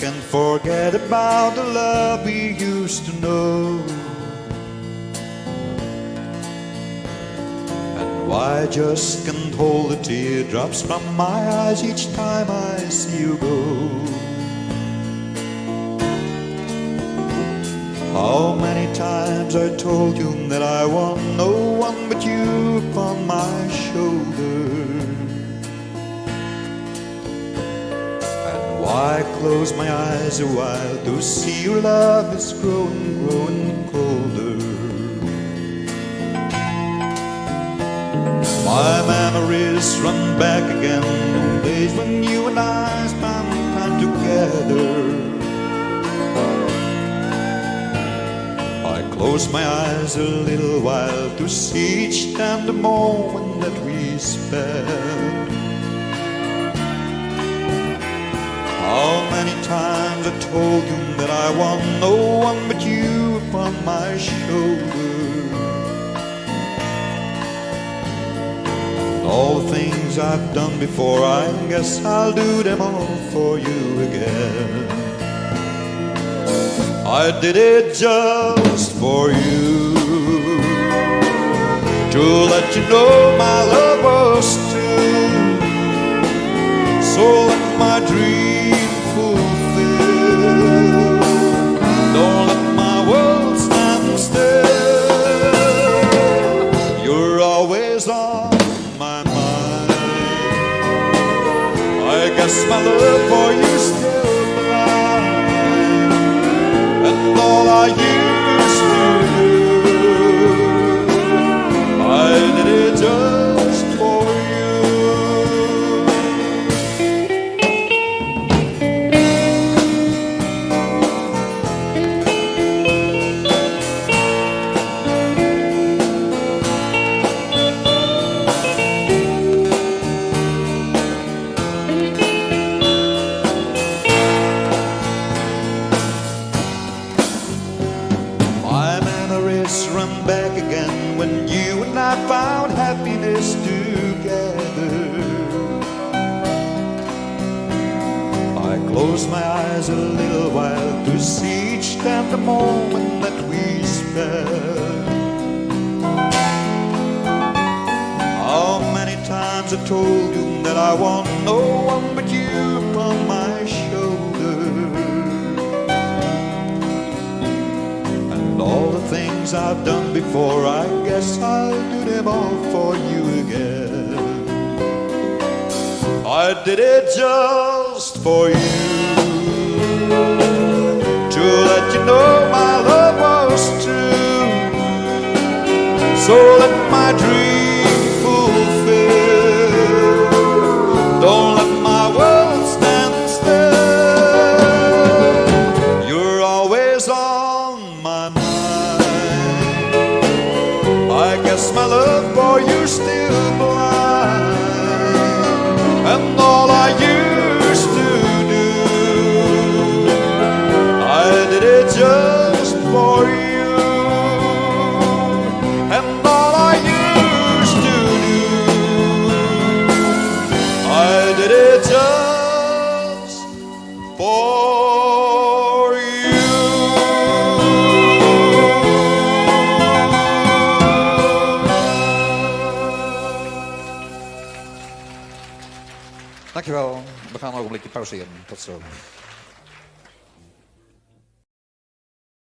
can't forget about the love we used to know. And I just can't hold the teardrops from my eyes each time I see you go. How many times I told you that I want no one but you upon my shoulder. And why close my eyes a while to see your love is growing, growing colder. My memories run back again to days when you and I spent time together. Close my eyes a little while to see each tender moment that we spent. How many times I told you that I want no one but you upon my shoulder. And all the things I've done before, I guess I'll do them all for you again. I did it just for you, to let you know my love was true. So let my dream fulfill. Don't let my world stand still. You're always on my mind. I guess my love for you still. All I used to do, I did it just for you. Run back again when you and I found happiness together. I close my eyes a little while to see each tender moment that we spent. How many times I told you that I want no one but you upon my shoulder. All the things I've done before, I guess I'll do them all for you again. I did it just for you, to let you know my love was true. So let my dream fulfill. Don't let my world stand still. You're always on my mind. I guess my love for you still blind. And all I used to do, I did it just for you. And all I used to do, I did it just for you. Dankjewel. We gaan een ogenblikje pauzeren. Tot zo.